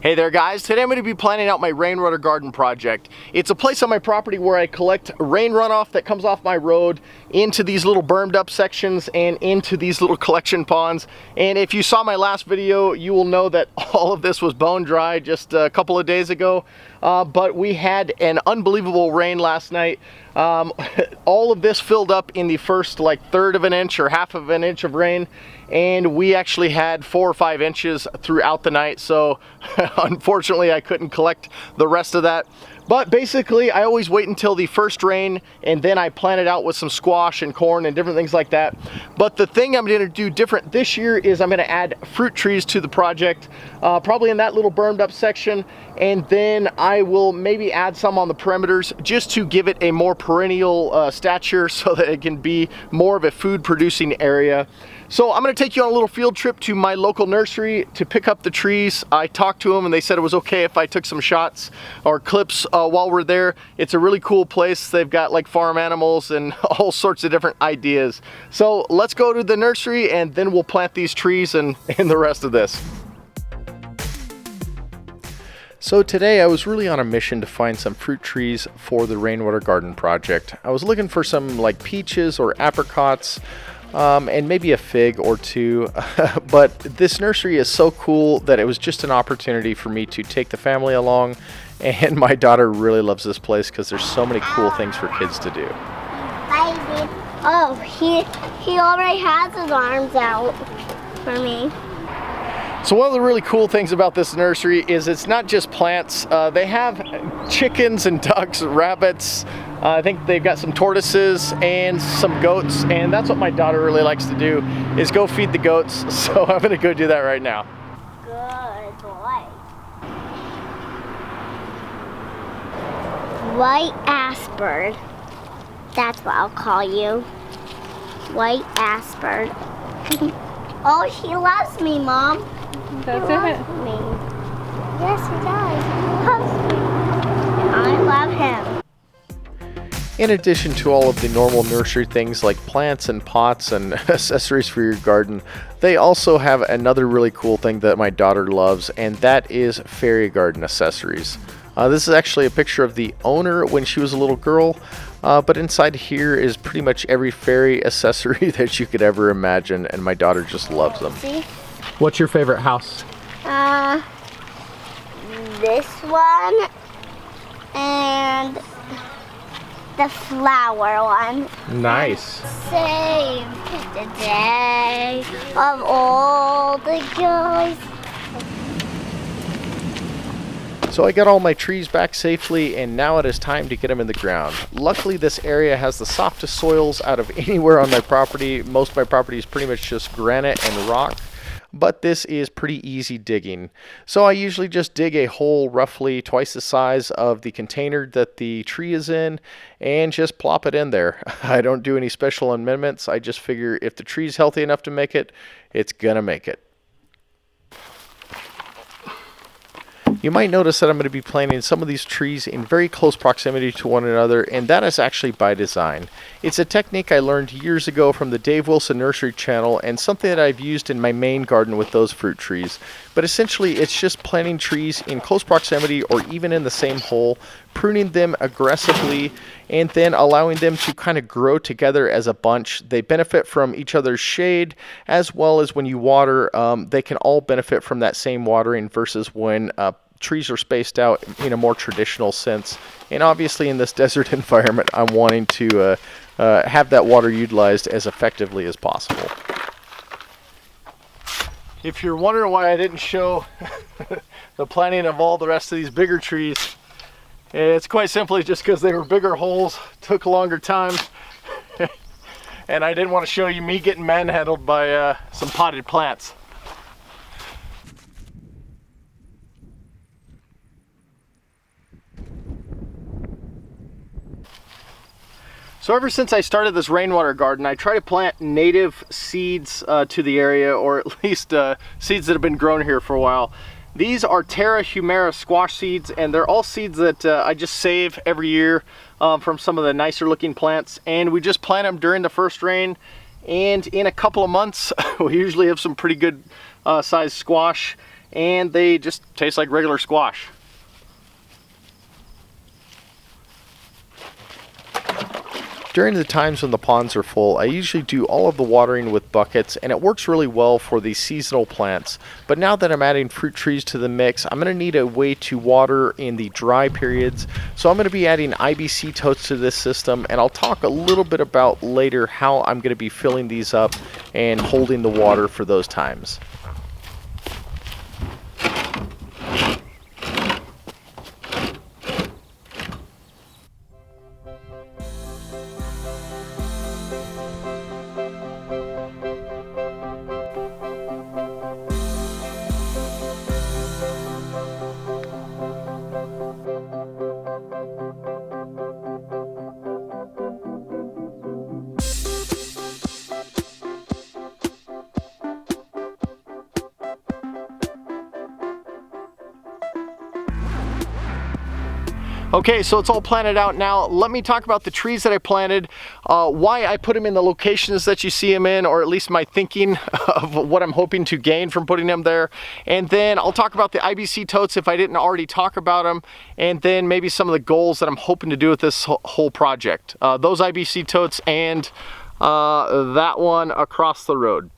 Hey there guys, today I'm going to be planning out my Rainwater Garden Project. It's a place on my property where I collect rain runoff that comes off my road into these little bermed up sections and into these little collection ponds. And if you saw my last video, you will know that all of this was bone dry just a couple of days ago. But we had an unbelievable rain last night. All of this filled up in the first like third of an inch or half of an inch of rain, and we actually had 4 or 5 inches throughout the night. So unfortunately I couldn't collect the rest of that. But basically I always wait until the first rain and then I plant it out with some squash and corn and different things like that. But the thing I'm going to do different this year is I'm going to add fruit trees to the project, probably in that little bermed up section, and then I will maybe add some on the perimeters just to give it a more perennial stature so that it can be more of a food producing area. So I'm going to take you on a little field trip to my local nursery to pick up the trees. I talked to them and they said it was okay if I took some shots or clips while we're there. It's a really cool place. They've got like farm animals and all sorts of different ideas. So let's go to the nursery and then we'll plant these trees and the rest of this. So today I was really on a mission to find some fruit trees for the Rainwater Garden Project. I was looking for some like peaches or apricots, and maybe a fig or two, but this nursery is so cool that it was just an opportunity for me to take the family along, and my daughter really loves this place because there's so many cool things for kids to do. Oh, he already has his arms out for me. So one of the really cool things about this nursery is it's not just plants. They have chickens and ducks, rabbits. I think they've got some tortoises and some goats, and that's what my daughter really likes to do, is go feed the goats. So I'm gonna go do that right now. Good boy. White ass bird. That's what I'll call you. White ass bird. Oh, he loves me, Mom. That's he loves me. Yes, he does. He loves me. And I love him. In addition to all of the normal nursery things like plants and pots and accessories for your garden, they also have another really cool thing that my daughter loves, and that is fairy garden accessories. This is actually a picture of the owner when she was a little girl, but inside here is pretty much every fairy accessory that you could ever imagine, and my daughter just loves them. See? What's your favorite house? This one and the flower one. Nice. Save the day of all the joys. So I got all my trees back safely, and now it is time to get them in the ground. Luckily this area has the softest soils out of anywhere on my property. Most of my property is pretty much just granite and rock, but this is pretty easy digging. So I usually just dig a hole roughly twice the size of the container that the tree is in and just plop it in there. I don't do any special amendments. I just figure if the tree's healthy enough to make it, it's gonna make it. You might notice that I'm going to be planting some of these trees in very close proximity to one another, and that is actually by design. It's a technique I learned years ago from the Dave Wilson Nursery channel, and something that I've used in my main garden with those fruit trees. But essentially it's just planting trees in close proximity or even in the same hole, pruning them aggressively, and then allowing them to kind of grow together as a bunch. They benefit from each other's shade, as well as when you water, they can all benefit from that same watering versus when trees are spaced out in a more traditional sense. And obviously in this desert environment, I'm wanting to have that water utilized as effectively as possible. If you're wondering why I didn't show the planting of all the rest of these bigger trees, it's quite simply just because they were bigger holes, took a longer time, and I didn't want to show you me getting manhandled by some potted plants. So ever since I started this rainwater garden, I try to plant native seeds to the area, or at least seeds that have been grown here for a while. These are Terra humera squash seeds, and they're all seeds that I just save every year from some of the nicer looking plants, and we just plant them during the first rain, and in a couple of months we usually have some pretty good sized squash and they just taste like regular squash. During the times when the ponds are full, I usually do all of the watering with buckets, and it works really well for these seasonal plants. But now that I'm adding fruit trees to the mix, I'm going to need a way to water in the dry periods. So I'm going to be adding IBC totes to this system, and I'll talk a little bit about later how I'm going to be filling these up and holding the water for those times. Okay, so it's all planted out now. Let me talk about the trees that I planted, why I put them in the locations that you see them in, or at least my thinking of what I'm hoping to gain from putting them there. And then I'll talk about the IBC totes if I didn't already talk about them, and then maybe some of the goals that I'm hoping to do with this whole project. Those IBC totes and that one across the road.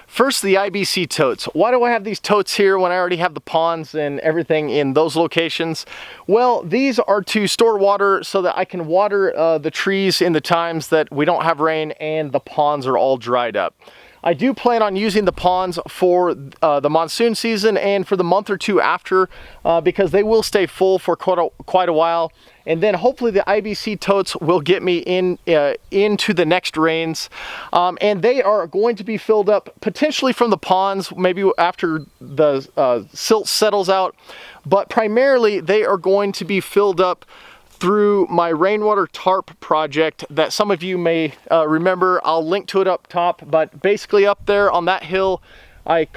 First, the IBC totes. Why do I have these totes here when I already have the ponds and everything in those locations? Well, these are to store water so that I can water the trees in the times that we don't have rain and the ponds are all dried up. I do plan on using the ponds for the monsoon season and for the month or two after because they will stay full for quite a while. And then hopefully the IBC totes will get me into the next rains. And they are going to be filled up potentially from the ponds, maybe after the silt settles out. But primarily they are going to be filled up through my rainwater tarp project that some of you may remember. I'll link to it up top, but basically up there on that hill, I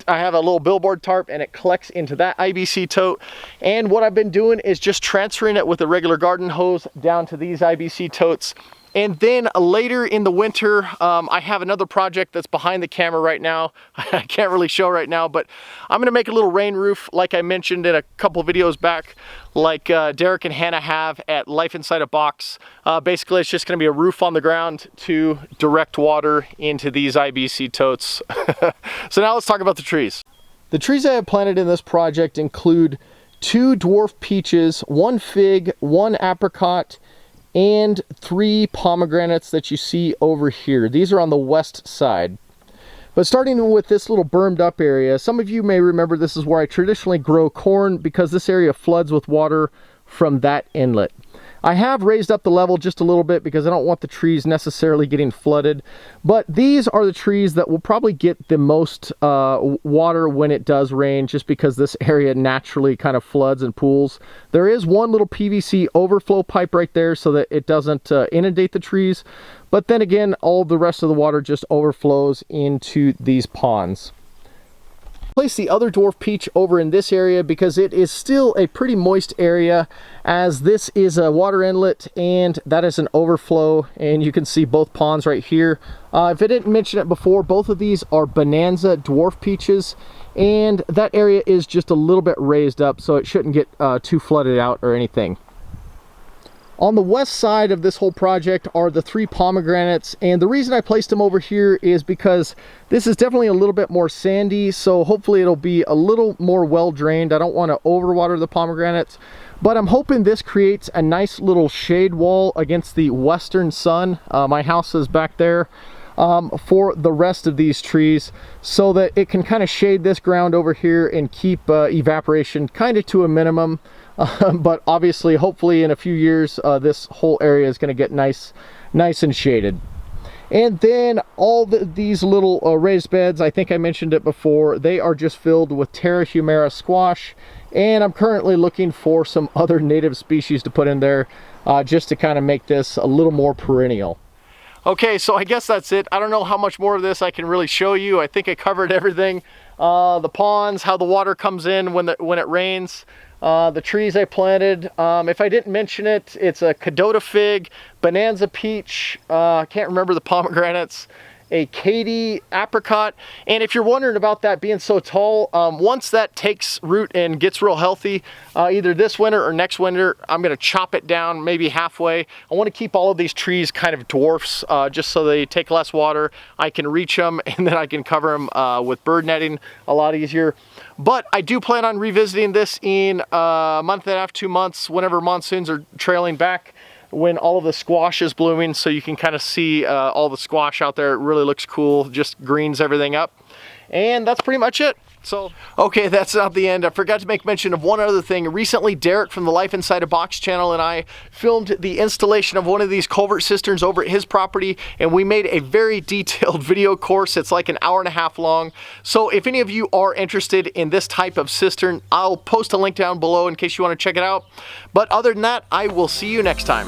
have a little billboard tarp and it collects into that IBC tote. And what I've been doing is just transferring it with a regular garden hose down to these IBC totes. And then later in the winter, I have another project that's behind the camera right now. I can't really show right now, but I'm gonna make a little rain roof like I mentioned in a couple videos back, like Derek and Hannah have at Life Inside a Box. Basically, it's just gonna be a roof on the ground to direct water into these IBC totes. So now let's talk about the trees. The trees I have planted in this project include 2 dwarf peaches, 1 fig, 1 apricot, and 3 pomegranates that you see over here. These are on the west side. But starting with this little bermed up area, some of you may remember this is where I traditionally grow corn because this area floods with water from that inlet. I have raised up the level just a little bit because I don't want the trees necessarily getting flooded, but these are the trees that will probably get the most water when it does rain, just because this area naturally kind of floods and pools. There is one little PVC overflow pipe right there so that it doesn't inundate the trees, but then again, all the rest of the water just overflows into these ponds. Place the other dwarf peach over in this area because it is still a pretty moist area, as this is a water inlet and that is an overflow, and you can see both ponds right here. If I didn't mention it before, both of these are Bonanza dwarf peaches, and that area is just a little bit raised up, so it shouldn't get too flooded out or anything. On the west side of this whole project are the 3 pomegranates, and the reason I placed them over here is because this is definitely a little bit more sandy, so hopefully it'll be a little more well drained. I don't want to overwater the pomegranates, but I'm hoping this creates a nice little shade wall against the western sun. My house is back there for the rest of these trees, so that it can kind of shade this ground over here and keep evaporation kind of to a minimum. But obviously, hopefully in a few years, this whole area is going to get nice and shaded. And then all these little raised beds, I think I mentioned it before, they are just filled with Terra humera squash. And I'm currently looking for some other native species to put in there just to kind of make this a little more perennial. Okay, so I guess that's it. I don't know how much more of this I can really show you. I think I covered everything. The ponds, how the water comes in when it rains. The trees I planted. If I didn't mention it, it's a Cadota fig, Bonanza peach, I can't remember the pomegranates, a Katy apricot. And if you're wondering about that being so tall, once that takes root and gets real healthy, either this winter or next winter, I'm gonna chop it down maybe halfway. I wanna keep all of these trees kind of dwarfs, just so they take less water. I can reach them, and then I can cover them with bird netting a lot easier. But I do plan on revisiting this in a month and a half, 2 months, whenever monsoons are trailing back, when all of the squash is blooming, so you can kind of see all the squash out there. It really looks cool, just greens everything up. And that's pretty much it. So, okay, that's not the end. I forgot to make mention of one other thing. Recently, Derek from the Life Inside a Box channel and I filmed the installation of one of these culvert cisterns over at his property, and we made a very detailed video course. It's like an hour-and-a-half long. So if any of you are interested in this type of cistern, I'll post a link down below in case you want to check it out. But other than that, I will see you next time.